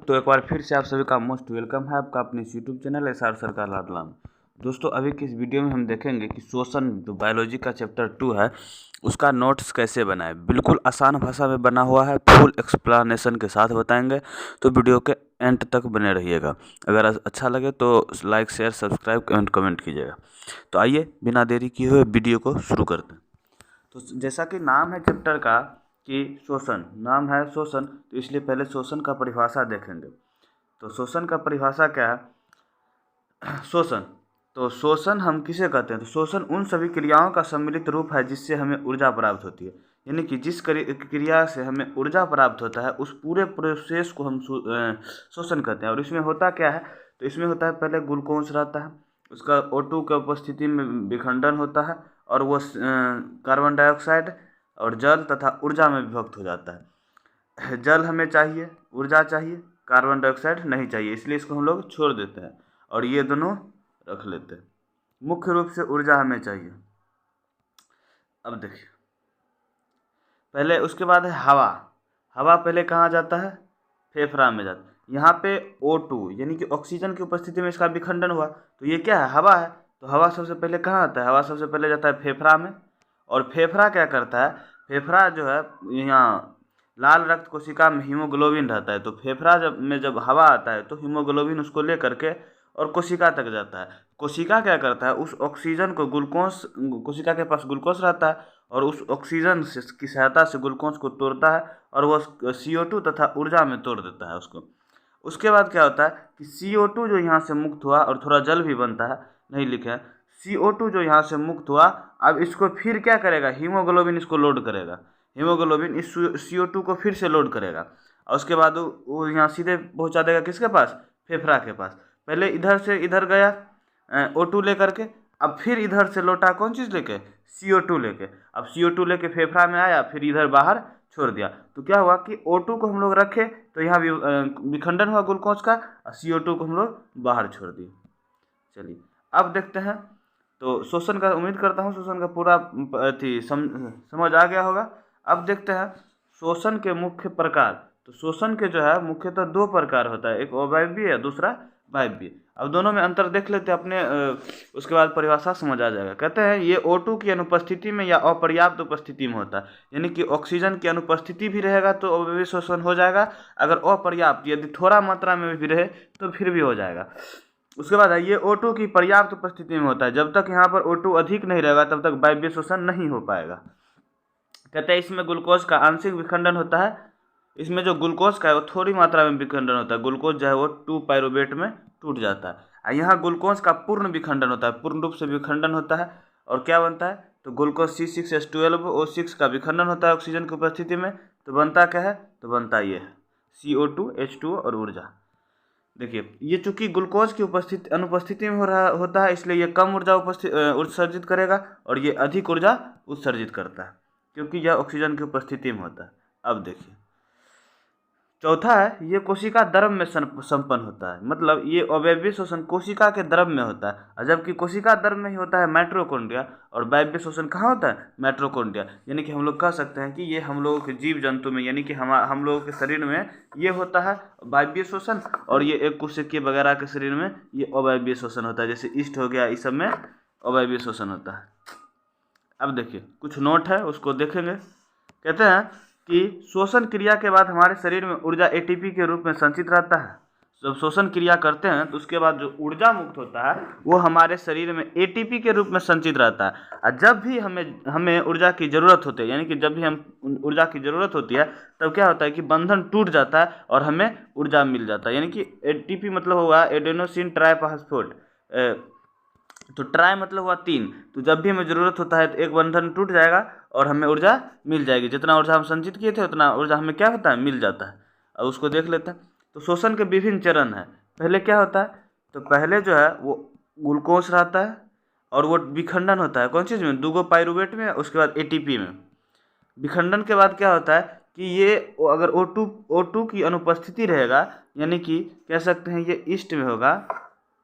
तो एक बार फिर से आप सभी का मोस्ट वेलकम है आपका अपने यूट्यूब चैनल एसआर सरकार लाडला में। दोस्तों अभी की इस वीडियो में हम देखेंगे कि शोषण जो बायोलॉजी का चैप्टर 2 है उसका नोट्स कैसे बनाएं। बिल्कुल आसान भाषा में बना हुआ है, फुल एक्सप्लेनेशन के साथ बताएंगे, तो वीडियो के एंड तक बने रहिएगा। अगर अच्छा लगे तो like share subscribe and comment कीजिएगा। तो आइए बिना देरी किए हुए वीडियो को शुरू करते हैं। तो जैसा कि नाम है चैप्टर का कि शोषण, नाम है शोषण, तो इसलिए पहले शोषण का परिभाषा देखेंगे। तो शोषण का परिभाषा क्या है? शोषण, तो शोषण हम किसे कहते हैं? तो शोषण उन सभी क्रियाओं का सम्मिलित रूप है जिससे हमें ऊर्जा प्राप्त होती है। यानी कि जिस क्रिया से हमें ऊर्जा प्राप्त होता है उस पूरे प्रोसेस को हम शोषण कहते हैं। और इसमें होता क्या है? तो इसमें होता है पहले ग्लूकोज रहता है, उसका O2 की उपस्थिति में विखंडन होता है और वो कार्बन डाइऑक्साइड और जल तथा ऊर्जा में विभक्त हो जाता है। जल हमें चाहिए, ऊर्जा चाहिए, कार्बन डाइऑक्साइड नहीं चाहिए, इसलिए इसको हम लोग छोड़ देते हैं और ये दोनों रख लेते हैं। मुख्य रूप से ऊर्जा हमें चाहिए। अब देखिए, पहले उसके बाद है हवा। हवा पहले कहाँ जाता है? फेफड़ा में जाता है। यहाँ पे O2 यानी कि ऑक्सीजन की उपस्थिति में इसका विखंडन हुआ, तो ये क्या है? हवा है। तो हवा सबसे पहले कहाँ आता है? हवा सबसे पहले जाता है फेफड़ा में। और फेफड़ा क्या करता है? फेफड़ा जो है, यहाँ लाल रक्त कोशिका में हीमोग्लोबिन रहता है, तो फेफड़ा जब हवा आता है तो हीमोग्लोबिन उसको ले करके और कोशिका तक जाता है। कोशिका क्या करता है? उस ऑक्सीजन को ग्लूकोज, कोशिका के पास ग्लूकोज रहता है और उस ऑक्सीजन की सहायता से ग्लूकोज को तोड़ता है और वो CO2 तथा ऊर्जा में तोड़ देता है उसको। उसके बाद क्या होता है कि CO2 जो यहाँ से मुक्त हुआ, और थोड़ा जल भी बनता है, नहीं लिखे हैं, CO2 जो यहाँ से मुक्त हुआ, अब इसको फिर क्या करेगा? हीमोग्लोबिन इसको लोड करेगा। हीमोग्लोबिन इस CO2 को फिर से लोड करेगा और उसके बाद वो यहाँ सीधे पहुँचा देगा किसके पास? फेफड़ा के पास। पहले इधर से इधर गया O2 लेकर के, अब फिर इधर से लौटा कौन चीज़ लेके? CO2 लेके। अब CO2 लेके फेफड़ा में आया, फिर इधर बाहर छोड़ दिया। तो क्या हुआ कि O2 को हम लोग रखे तो यहाँ विखंडन हुआ ग्लूकोज का, और CO2 को हम लोग बाहर छोड़ दिए। चलिए अब देखते हैं। तो शोषण का, उम्मीद करता हूँ शोषण का पूरा समझ आ गया होगा। अब देखते हैं शोषण के मुख्य प्रकार। तो शोषण के जो है मुख्यतः दो प्रकार होता है, एक अवायवीय है, दूसरा वायवीय। अब दोनों में अंतर देख लेते हैं अपने, उसके बाद परिभाषा समझ आ जाएगा। कहते हैं ये O2 की अनुपस्थिति में या अपर्याप्त उपस्थिति में होता है, यानी कि ऑक्सीजन की अनुपस्थिति भी रहेगा तो अवयवी शोषण हो जाएगा। अगर अपर्याप्त, यदि थोड़ा मात्रा में भी रहे तो फिर भी हो जाएगा। उसके बाद है ये O2 की पर्याप्त उपस्थिति में होता है। जब तक यहाँ पर O2 अधिक नहीं रहेगा तब तक वायवीय शोषण नहीं हो पाएगा। कहते हैं इसमें ग्लूकोज का आंशिक विखंडन होता है। इसमें जो ग्लूकोज का है वो थोड़ी मात्रा में विखंडन होता है। ग्लूकोज जो है वो 2 पाइरुवेट में टूट जाता है। और यहाँ ग्लूकोज का पूर्ण विखंडन होता है, पूर्ण रूप से विखंडन होता है। और क्या बनता है? तो ग्लूकोज C6H12O6 का विखंडन होता है ऑक्सीजन की उपस्थिति में। तो बनता क्या है? तो बनता ये CO2 H2O और ऊर्जा। देखिए, ये चूंकि ग्लूकोज की अनुपस्थिति में होता है, इसलिए ये कम ऊर्जा उत्सर्जित करेगा और ये अधिक ऊर्जा उत्सर्जित करता है क्योंकि यह ऑक्सीजन की उपस्थिति में होता है। अब देखिए, चौथा है ये कोशिका द्रव में संपन्न होता है। मतलब ये अवयवीय शोषण कोशिका के द्रव में होता है, और जबकि कोशिका द्रव में ही होता है माइटोकॉन्ड्रिया, और वायवीय शोषण कहाँ होता है? माइटोकॉन्ड्रिया। यानी कि हम लोग कह सकते हैं कि ये हम लोगों के जीव जंतु में, यानी कि हम लोगों के शरीर में ये होता है वायवीय शोषण, और ये एक कोशिकीय वगैरह के शरीर में ये अवायवीय शोषण होता है, जैसे ईस्ट हो गया, इस सब में अवायवीय शोषण होता है। अब देखिए कुछ नोट है, उसको देखेंगे। कहते हैं कि शोषण क्रिया के बाद हमारे शरीर में ऊर्जा ATP के रूप में संचित रहता है। जब शोषण क्रिया करते हैं तो उसके बाद जो ऊर्जा मुक्त होता है वो हमारे शरीर में ATP के रूप में संचित रहता है। और जब भी हमें ऊर्जा की ज़रूरत होती है, यानी कि जब भी हम ऊर्जा की ज़रूरत होती है तब क्या होता है कि बंधन टूट जाता है और हमें ऊर्जा मिल जाता है। यानी कि ATP मतलब होगा एडेनोसिन ट्राइफॉस्फेट। तो ट्राई मतलब हुआ 3। तो जब भी हमें ज़रूरत होता है तो एक बंधन टूट जाएगा और हमें ऊर्जा मिल जाएगी। जितना ऊर्जा हम संचित किए थे उतना ऊर्जा हमें क्या होता है? मिल जाता है। अब उसको देख लेते हैं। तो शोषण के विभिन्न चरण हैं। पहले क्या होता है? तो पहले जो है वो ग्लूकोज रहता है और वो विखंडन होता है कौन चीज़ में? 2 पाइरुवेट में, उसके बाद ATP में। विखंडन के बाद क्या होता है कि ये अगर O2 की अनुपस्थिति रहेगा, यानी कि कह सकते हैं ये ईस्ट में होगा।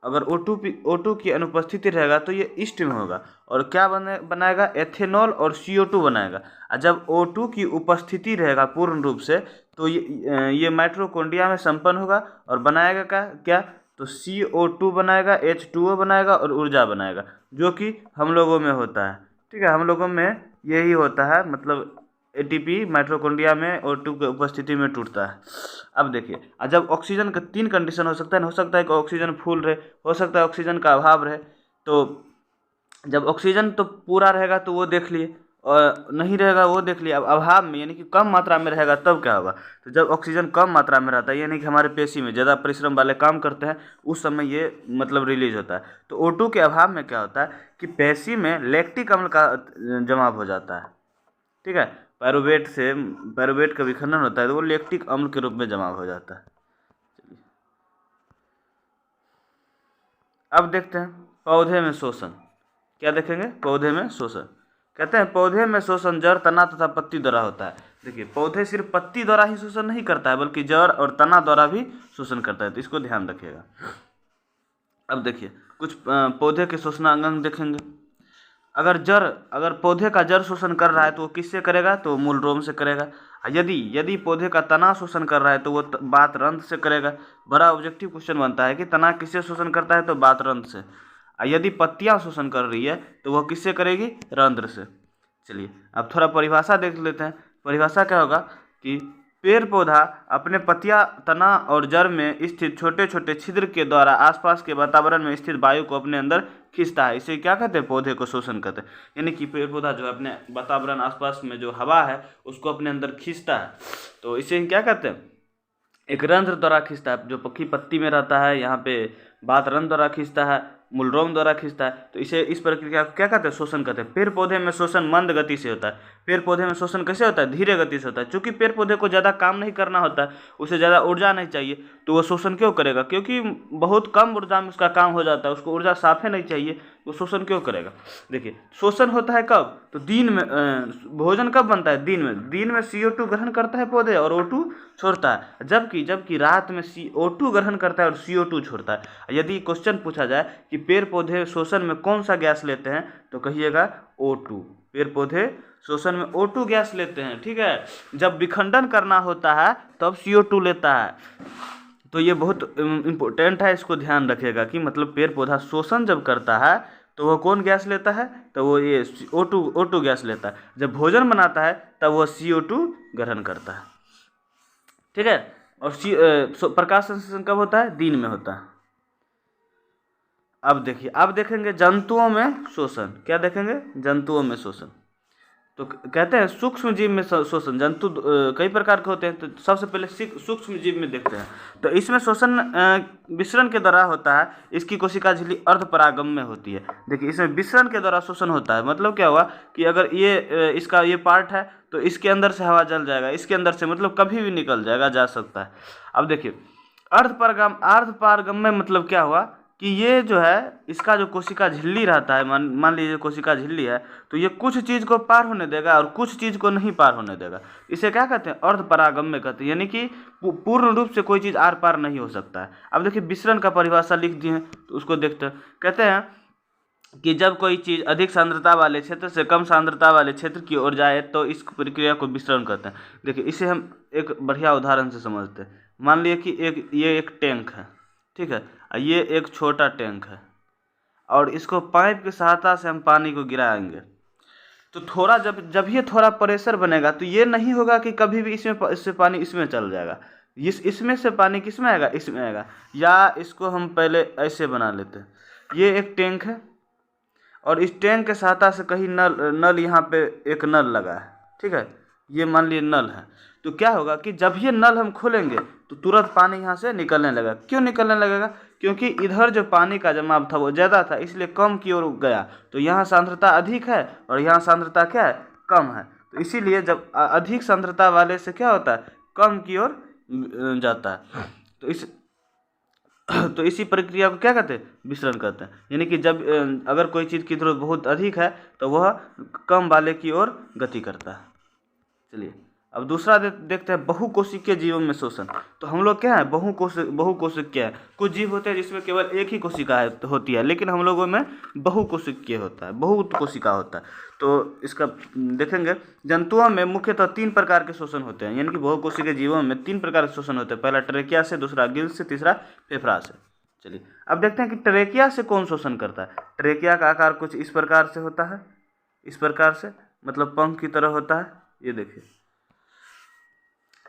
अगर O2 की अनुपस्थिति रहेगा तो ये ईस्ट में होगा और क्या बनाएगा? एथेनॉल और CO2 बनाएगा। और जब O2 की उपस्थिति रहेगा पूर्ण रूप से तो ये माइटोकॉन्ड्रिया में संपन्न होगा और बनाएगा क्या तो CO2 बनाएगा, H2O बनाएगा और ऊर्जा बनाएगा, जो कि हम लोगों में होता है। ठीक है, हम लोगों में यही होता है, मतलब ATP माइटोकॉन्ड्रिया में O2 के उपस्थिति में टूटता है। अब देखिए, जब ऑक्सीजन का 3 कंडीशन हो सकता है, हो सकता है कि ऑक्सीजन फुल रहे, हो सकता है ऑक्सीजन का अभाव रहे। तो जब ऑक्सीजन तो पूरा रहेगा तो वो देख लिए, और नहीं रहेगा वो देख लिया। अब अभाव में यानी कि कम मात्रा में रहेगा तब क्या होगा, तो जब ऑक्सीजन कम मात्रा में रहता है यानी कि हमारे पेशी में ज़्यादा परिश्रम वाले काम करते हैं, उस समय ये मतलब रिलीज होता है। तो O2 के अभाव में क्या होता है कि पेशी में लैक्टिक अम्ल का जमाव हो जाता है। ठीक है, पायरुवेट का विखंडन होता है तो वो लैक्टिक अम्ल के रूप में जमाव हो जाता है। अब देखते हैं पौधे में शोषण। क्या देखेंगे, पौधे में शोषण। कहते हैं पौधे में शोषण जड़, तना तथा पत्ती द्वारा होता है। देखिए, पौधे सिर्फ पत्ती द्वारा ही शोषण नहीं करता है, बल्कि जड़ और तना द्वारा भी शोषण करता है, तो इसको ध्यान रखिएगा। अब देखिए कुछ पौधे के शोषणांग देखेंगे। अगर पौधे का जड़ शोषण कर रहा है तो वो किससे करेगा, तो मूल रोम से करेगा। यदि पौधे का तना शोषण कर रहा है तो वो बात रंध्र से करेगा। बड़ा ऑब्जेक्टिव क्वेश्चन बनता है कि तना किससे शोषण करता है, तो बात रंध्र से। यदि पत्तियां शोषण कर रही है तो वह किससे करेगी, रंध्र से। चलिए अब थोड़ा परिभाषा देख लेते हैं। परिभाषा क्या होगा कि पेड़ पौधा अपने पत्तियां, तना और जड़ में स्थित छोटे छोटे छिद्र के द्वारा आसपास के वातावरण में स्थित वायु को अपने अंदर खींचता है। इसे क्या कहते हैं, पौधे को शोषण कहते हैं। यानी कि पेड़ पौधा जो है अपने वातावरण आसपास में जो हवा है उसको अपने अंदर खींचता है, तो इसे क्या कहते हैं, एक रंध्र द्वारा खींचता है। जो पक्षी पत्ती में रहता है, यहाँ पे बात रंध्र द्वारा खींचता है, मूलरोम द्वारा खींचता है, तो इसे इस प्रक्रिया को क्या कहते हैं, शोषण कहते हैं। पेड़ पौधे में शोषण मंद गति से होता है। पेड़ पौधे में शोषण कैसे होता है, धीरे गति से होता है। चूंकि पेड़ पौधे को ज़्यादा काम नहीं करना होता है, उसे ज़्यादा ऊर्जा नहीं चाहिए, तो वो शोषण क्यों करेगा, क्योंकि बहुत कम ऊर्जा में उसका काम हो जाता है, उसको ऊर्जा साफे नहीं चाहिए, वो शोषण क्यों करेगा। देखिए शोषण होता है कब, तो दिन में भोजन कब बनता है, दिन में CO2 ग्रहण करता है पौधे और O2 छोड़ता है, जबकि रात में O2 ग्रहण करता है और CO2 छोड़ता है। यदि क्वेश्चन पूछा जाए कि पेड़ पौधे शोषण में कौन सा गैस लेते हैं, तो कहिएगा O2। पेड़ पौधे शोषण में O2 गैस लेते हैं। ठीक है, जब विखंडन करना होता है तब CO2 लेता है। तो ये बहुत इम्पोर्टेंट है, इसको ध्यान रखिएगा कि मतलब पेड़ पौधा शोषण जब करता है तो वो कौन गैस लेता है, तो वो ये O2 गैस लेता है। जब भोजन बनाता है तब वो CO2 ग्रहण करता है। ठीक है, और प्रकाश संश्लेषण कब होता है, दिन में होता है। अब देखिए, अब देखेंगे जंतुओं में शोषण। क्या देखेंगे, जंतुओं में शोषण। तो कहते हैं सूक्ष्म जीव में शोषण। जंतु कई प्रकार के होते हैं, तो सबसे पहले सूक्ष्म जीव में देखते हैं। तो इसमें शोषण विसरण के द्वारा होता है। इसकी कोशिका झिल्ली अर्धपरागम्य होती है। देखिए इसमें विसरण के द्वारा शोषण होता है, मतलब क्या हुआ कि अगर ये इसका ये पार्ट है तो इसके अंदर से हवा जल जाएगा, इसके अंदर से मतलब कभी भी निकल जाएगा, जा सकता है। अब देखिए अर्धपारगम्य मतलब क्या हुआ कि ये जो है इसका जो कोशिका झिल्ली रहता है, मान लीजिए कोशिका झिल्ली है, तो ये कुछ चीज़ को पार होने देगा और कुछ चीज़ को नहीं पार होने देगा। इसे क्या कहते हैं, अर्धपरागम्य कहते हैं, यानी कि पूर्ण रूप से कोई चीज़ आर पार नहीं हो सकता है। अब देखिए विसरण का परिभाषा लिख दिए हैं, तो उसको देखते हैं। कहते हैं कि जब कोई चीज़ अधिक सांद्रता वाले क्षेत्र से कम सांद्रता वाले क्षेत्र की ओर जाए तो इस प्रक्रिया को विसरण कहते हैं। देखिए इसे हम एक बढ़िया उदाहरण से समझते हैं। मान लिए कि ये एक टैंक है, ठीक है, ये एक छोटा टैंक है और इसको पाइप की सहायता से हम पानी को गिराएंगे, तो थोड़ा जब ये थोड़ा प्रेशर बनेगा तो ये नहीं होगा कि कभी भी इससे पानी इसमें चल जाएगा। इसमें से पानी किस में आएगा, इसमें आएगा। या इसको हम पहले ऐसे बना लेते हैं, ये एक टैंक है और इस टैंक के सहायता से कहीं नल यहाँ पे एक नल लगा है, ठीक है, ये मान लिए नल है। तो क्या होगा कि जब ये नल हम खोलेंगे तो तुरंत पानी यहाँ से निकलने लगेगा। क्यों निकलने लगेगा, क्योंकि इधर जो पानी का जमाव था वो ज़्यादा था, इसलिए कम की ओर गया। तो यहाँ सांद्रता अधिक है और यहाँ सांद्रता क्या है, कम है। तो इसीलिए जब अधिक सांद्रता वाले से क्या होता है, कम की ओर जाता है। तो इसी प्रक्रिया को क्या कहते हैं, विसरण कहते हैं। यानी कि जब अगर कोई चीज़ की ध्रुव बहुत अधिक है तो वह कम वाले की ओर गति करता है। चलिए अब दूसरा देखते हैं बहुकोशिकीय जीवों में शोषण। तो हम लोग क्या है, बहुकोशिकीय है। कुछ जीव होते हैं जिसमें केवल एक ही कोशिका होती है, लेकिन हम लोगों में बहुकोशिकीय होता है, बहुत कोशिका होता है। तो इसका देखेंगे, जंतुओं में मुख्यतः 3 प्रकार के शोषण होते हैं, यानी कि बहुकोशिकीय जीवों में 3 प्रकार के शोषण होते हैं। पहला ट्रेकिया से, दूसरा गिल्स से, तीसरा फेफड़ा से। चलिए अब देखते हैं कि ट्रेकिया से कौन शोषण करता है। ट्रेकिया का आकार कुछ इस प्रकार से होता है, इस प्रकार से, मतलब पंख की तरह होता है। ये देखिए,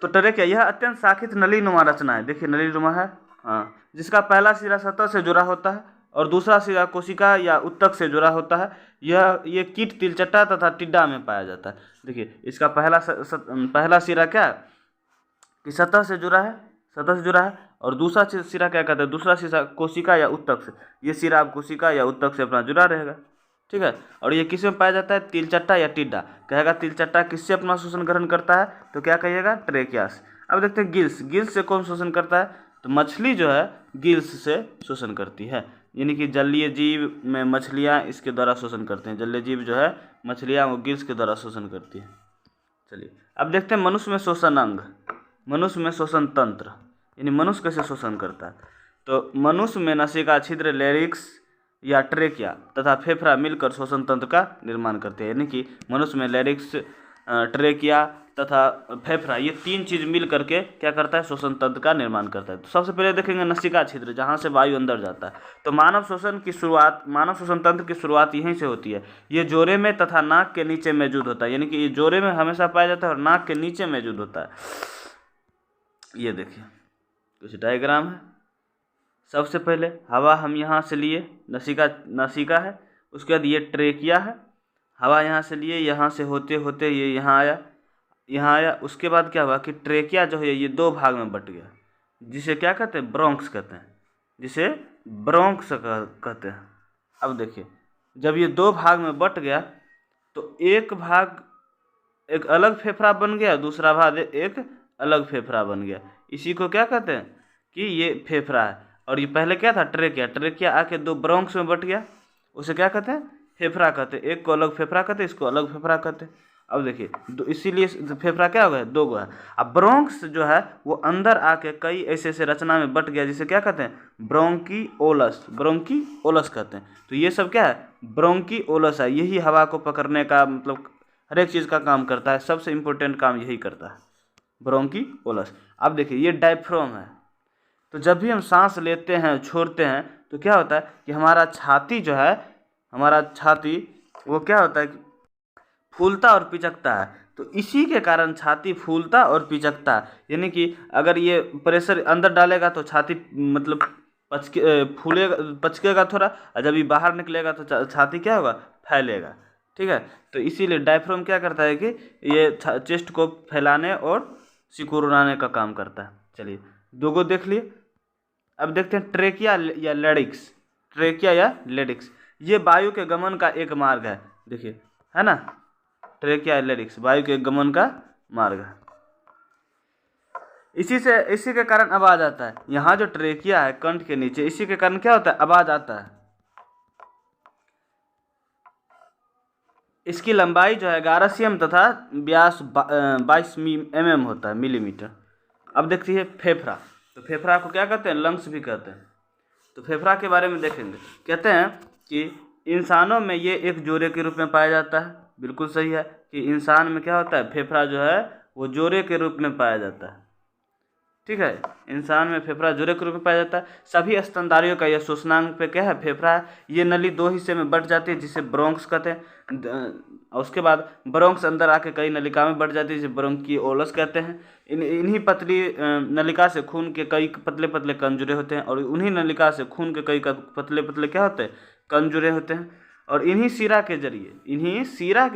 तो ट्रेकिया यह अत्यंत शाखित नलीनुमा रचना है। देखिए नलीनुमा है, हाँ, जिसका पहला सिरा सतह से जुड़ा होता है और दूसरा सिरा कोशिका या उत्तक से जुड़ा होता है। ये कीट, तिलचट्टा तथा टिड्डा में पाया जाता है। देखिए इसका पहला सिरा क्या है कि सतह से जुड़ा है, और दूसरा सिरा क्या कहते हैं, दूसरा सिरा कोशिका या उत्तक से। ये सिरा अब कोशिका या उत्तक से अपना जुड़ा रहेगा, ठीक है। और ये किस में पाया जाता है, तिलचट्टा या टिड्डा। कहेगा तिलचट्टा किससे अपना शोषण ग्रहण करता है, तो क्या कहिएगा, ट्रेकिया से। अब देखते हैं गिल्स से कौन शोषण करता है, तो मछली जो है गिल्स से शोषण करती है, यानी कि जलीय जीव में मछलियाँ इसके द्वारा शोषण करते हैं। जलीय जीव जो है मछलियाँ वो गिल्स के द्वारा शोषण करती है। चलिए अब देखते हैं मनुष्य में शोषण अंग, मनुष्य में शोषण तंत्र, यानी मनुष्य कैसे शोषण करता है। तो मनुष्य में नसिका छिद्र, लैरिक्स या ट्रेकिया तथा फेफड़ा मिलकर शोषण तंत्र का निर्माण करते हैं, यानी कि मनुष्य में लैरिक्स, ट्रेकिया तथा फेफड़ा, ये 3 चीज़ मिल करके क्या करता है, शोषण तंत्र का निर्माण करता है। तो सबसे पहले देखेंगे नसिका छिद्र, जहाँ से वायु अंदर जाता है। तो मानव शोषण तंत्र की शुरुआत यहीं से होती है। ये जोड़े में तथा नाक के नीचे मौजूद होता है, यानी कि ये जोड़े में हमेशा पाया जाता है और नाक के नीचे मौजूद होता है। ये देखिए कुछ डायग्राम है। सबसे पहले हवा हम यहाँ से लिए, नसिका है, उसके बाद ये ट्रेकिया है, हवा यहाँ से लिए, यहाँ से होते होते ये यहाँ आया। उसके बाद क्या हुआ कि ट्रेकिया जो है ये 2 भाग में बट गया, जिसे क्या कहते हैं, ब्रोंक्स कहते हैं, अब देखिए जब ये 2 भाग में बट गया तो एक भाग एक अलग फेफड़ा बन गया, दूसरा भाग एक अलग फेफड़ा बन गया। इसी को क्या कहते हैं कि ये फेफड़ा है। और ये पहले क्या था, ट्रेकिया आके 2 ब्रोंक्स में बट गया, उसे क्या कहते हैं, फेफड़ा कहते हैं। एक को अलग फेफड़ा कहते हैं, इसको अलग फेफड़ा कहते हैं। अब देखिए इसीलिए फेफड़ा क्या हो गया, 2 गो है। अब ब्रोंक्स जो है वो अंदर आके कई ऐसे रचना में बट गया, जिसे क्या कहते हैं, ब्रोंकीओलस कहते हैं। तो ये सब क्या है, ब्रोंकीओलस है। यही हवा को पकड़ने का, मतलब हर एक चीज़ का काम करता है। सबसे इम्पोर्टेंट काम यही करता है, ब्रोंकीओलस। अब देखिए ये डायफ्राम है। तो जब भी हम सांस लेते हैं, छोड़ते हैं, तो क्या होता है कि हमारा छाती जो है, वो क्या होता है, फूलता और पिचकता है। तो इसी के कारण छाती फूलता और पिचकता है, यानी कि अगर ये प्रेशर अंदर डालेगा तो छाती मतलब पचकेगा थोड़ा, और जब ये बाहर निकलेगा तो छाती क्या होगा, फैलेगा, ठीक है। तो इसीलिए डायफ्राम क्या करता है कि ये चेस्ट को फैलाने और सिकुड़ाने का काम करता है। चलिए 2 को देख लिए। अब देखते हैं ट्रेकिया या लेडिक्स। ये वायु के गमन का एक मार्ग है, देखिए है ना, ट्रेकिया लेडिक्स वायु के गमन का मार्ग है। इसी के कारण आवाज आता है। यहाँ जो ट्रेकिया है कंठ के नीचे, इसी के कारण क्या होता है, आवाज आता है। इसकी लंबाई जो है 11 cm तथा व्यास 22 mm होता है, मिलीमीटर। अब देखती है फेफड़ा। तो फेफड़ा को क्या कहते हैं, लंग्स भी कहते हैं। तो फेफड़ा के बारे में देखेंगे, कहते हैं कि इंसानों में ये एक जोड़े के रूप में पाया जाता है। बिल्कुल सही है कि इंसान में क्या होता है, फेफड़ा जो है वो जोड़े के रूप में पाया जाता है, ठीक है। इंसान में फेफड़ा जोड़े के रूप में पाया जाता है। सभी स्तनधारियों का यह शोषणांग पे क्या है, फेफड़ा है। ये नली 2 हिस्से में बट जाती है, जिसे ब्रोंक्स कहते हैं। उसके बाद ब्रोंक्स अंदर आके कई नलिका में बढ़ जाती है, जिसे ब्रोंकीओलस कहते हैं। इन्हीं पतली नलिका से खून के कई पतले पतले कण जुड़े होते हैं, और उन्हीं नलिका से खून के कई पतले पतले क्या होते हैं, कण जुड़े होते हैं। और इन्हीं सीरा के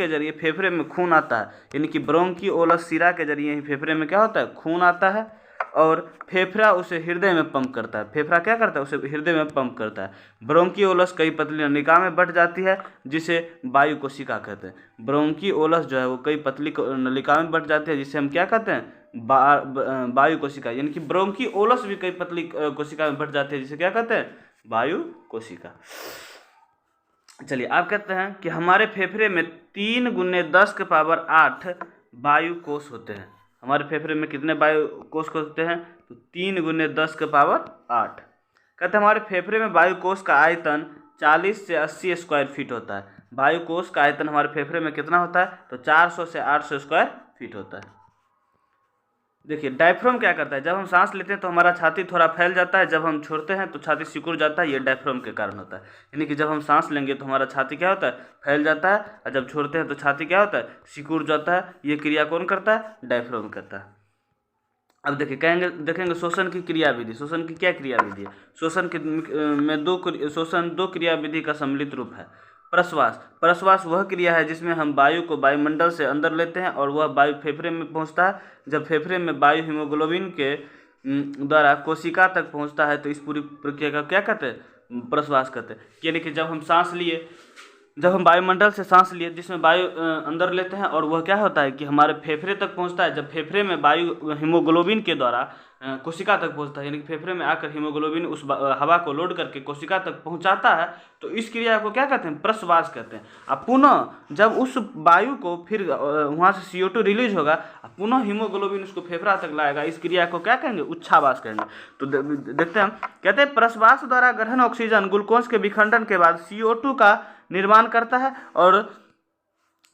जरिए फेफड़े में खून आता है, यानी कि ब्रोंकीओलस सीरा के जरिए ही फेफड़े में क्या होता है, खून आता है, और फेफड़ा उसे हृदय में पंप करता है। फेफड़ा क्या करता है, उसे हृदय में पंप करता है। ब्रोंकीओलस कई पतली नलिका में बट जाती है, जिसे वायु कोशिका कहते हैं। ब्रोंकीओलस जो है वो कई पतली नलिका में बट जाती है, जिसे हम क्या कहते हैं, वायु कोशिका। यानी कि ब्रोंकीओलस भी कई पतली कोशिका में बट जाती है, जिसे क्या कहते हैं, वायु कोशिका। चलिए आप कहते हैं कि हमारे फेफड़े में 3 × 10⁸ वायु कोश होते हैं। हमारे फेफड़े में कितने वायु कोष होते हैं? तो 3 × 10⁸ कहते हैं हमारे फेफड़े में वायु कोष का आयतन 40 से 80 स्क्वायर फीट होता है। वायु कोष का आयतन हमारे फेफड़े में कितना होता है? तो 400 से 800 स्क्वायर फीट होता है। देखिए डायफ्राम क्या करता है, जब हम सांस लेते हैं तो हमारा छाती थोड़ा फैल जाता है, जब हम छोड़ते हैं तो छाती सिकुड़ जाता है। ये डायफ्राम के कारण होता है। यानी कि जब हम सांस लेंगे तो हमारा छाती क्या होता है? फैल जाता है, और जब छोड़ते हैं तो छाती क्या होता है? सिकुड़ जाता है। ये क्रिया कौन करता है? डायफ्राम करता है। अब देखेंगे शोषण की क्रिया विधि। शोषण की क्या क्रिया विधि है? शोषण में दो क्रिया विधि का सम्मिलित रूप है। प्रश्वास। प्रश्वास वह क्रिया है जिसमें हम वायु को वायुमंडल से अंदर लेते हैं और वह वायु फेफड़े में पहुंचता है। जब फेफड़े में वायु हीमोग्लोबिन के द्वारा कोशिका तक पहुंचता है तो इस पूरी प्रक्रिया का क्या कहते हैं? प्रश्वास कहते हैं। यानी कि जब हम वायुमंडल से सांस लिए जिसमें वायु अंदर लेते हैं और वह क्या होता है कि हमारे फेफड़े तक पहुंचता है। जब फेफड़े में वायु हीमोग्लोबिन के द्वारा कोशिका तक पहुंचता है, यानी कि फेफड़े में आकर हीमोग्लोबिन उस हवा को लोड करके कोशिका तक पहुंचाता है, तो इस क्रिया को क्या कहते हैं? प्रश्वास कहते हैं। अब पुनः जब उस वायु को फिर वहाँ से CO2 रिलीज होगा, पुनः हीमोग्लोबिन उसको फेफड़ा तक लाएगा, इस क्रिया को क्या कहेंगे? उच्छ्वास कहेंगे। तो देखते हैं हम, कहते हैं प्रश्वास द्वारा ग्रहण ऑक्सीजन ग्लूकोज के विखंडन के बाद CO2 का निर्माण करता है और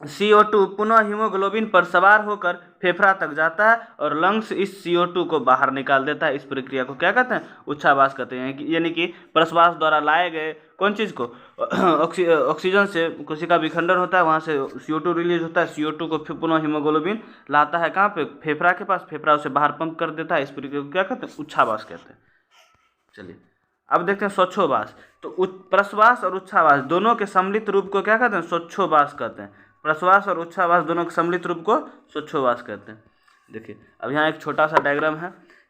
CO2 पुनः हीमोग्लोबिन पर सवार होकर फेफड़ा तक जाता है और लंग्स इस CO2 को बाहर निकाल देता है। इस प्रक्रिया को क्या कहते हैं? उच्छ्वास कहते हैं। यानी कि प्रश्वास द्वारा लाए गए कौन चीज़ को? ऑक्सीजन से कोशिका विखंडन होता है, वहाँ से CO2 रिलीज होता है। CO2 को फिर पुनः हीमोग्लोबिन लाता है कहाँ पे? फेफड़ा के पास। फेफड़ा उसे बाहर पंप कर देता है। इस प्रक्रिया को क्या कहते हैं? उच्छ्वास कहते हैं। चलिए अब देखते हैं श्वासोच्छ्वास। तो प्रश्वास और उच्छ्वास दोनों के सम्मिलित रूप को क्या कहते हैं? श्वासोच्छ्वास कहते हैं। प्रश्वास और उच्छ्वास दोनों के सम्मिलित रूप को श्वासोच्छ्वास कहते हैं। देखिए अब यहाँ एक छोटा सा डायग्राम है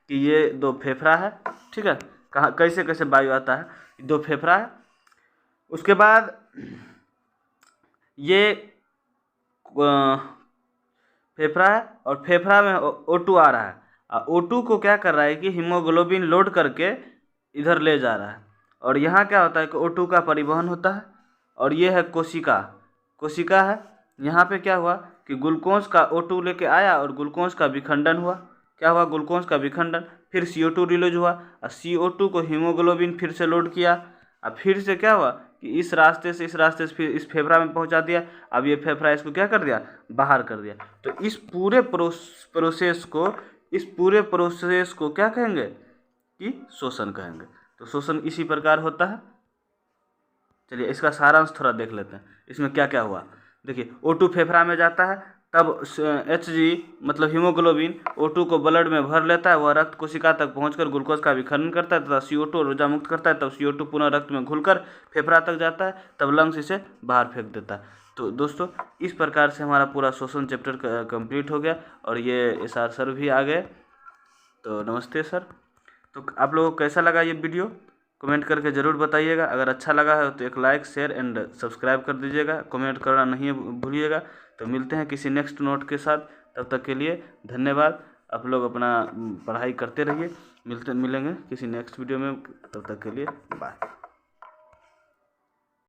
कि ये 2 फेफड़ा है, ठीक है, कहाँ कैसे कैसे वायु आता है। 2 फेफड़ा है, उसके बाद ये फेफड़ा है और फेफड़ा में O2 आ रहा है। O2 को क्या कर रहा है कि हीमोग्लोबिन लोड करके इधर ले जा रहा है और यहाँ क्या होता है कि O2 का परिवहन होता है और ये है कोशिका है। यहाँ पे क्या हुआ कि ग्लूकोज का O2 लेके आया और ग्लूकोज का विखंडन हुआ। क्या हुआ? ग्लूकोज का विखंडन, फिर CO2 रिलीज हुआ और CO2 को हीमोग्लोबिन फिर से लोड किया और फिर से क्या हुआ कि इस रास्ते से फिर इस फेफड़ा में पहुंचा दिया। अब ये फेफड़ा इसको क्या कर दिया? बाहर कर दिया। तो इस पूरे प्रोसेस को क्या कहेंगे? कि शोषण कहेंगे। तो शोषण इसी प्रकार होता है। चलिए इसका सारांश थोड़ा देख लेते हैं। इसमें क्या क्या हुआ? देखिए O2 फेफड़ा में जाता है, तब Hg मतलब हीमोग्लोबिन O2 को ब्लड में भर लेता है, वह रक्त कोशिका तक पहुंचकर ग्लूकोज का विखंडन करता है तथा CO2 और ऊर्जा मुक्त करता है। तब CO2 पुनः रक्त में घुलकर फेफड़ा तक जाता है, तब लंग्स इसे बाहर फेंक देता है। तो दोस्तों इस प्रकार से हमारा पूरा शोषण चैप्टर कंप्लीट हो गया और ये SR सर भी आ गए। तो नमस्ते सर। तो आप लोगों को कैसा लगा ये वीडियो? कमेंट करके ज़रूर बताइएगा। अगर अच्छा लगा है तो एक लाइक, शेयर एंड सब्सक्राइब कर दीजिएगा। कमेंट करना नहीं भूलिएगा। तो मिलते हैं किसी नेक्स्ट नोट के साथ। तब तक के लिए धन्यवाद। आप लोग अपना पढ़ाई करते रहिए। मिलेंगे किसी नेक्स्ट वीडियो में। तब तक के लिए बाय।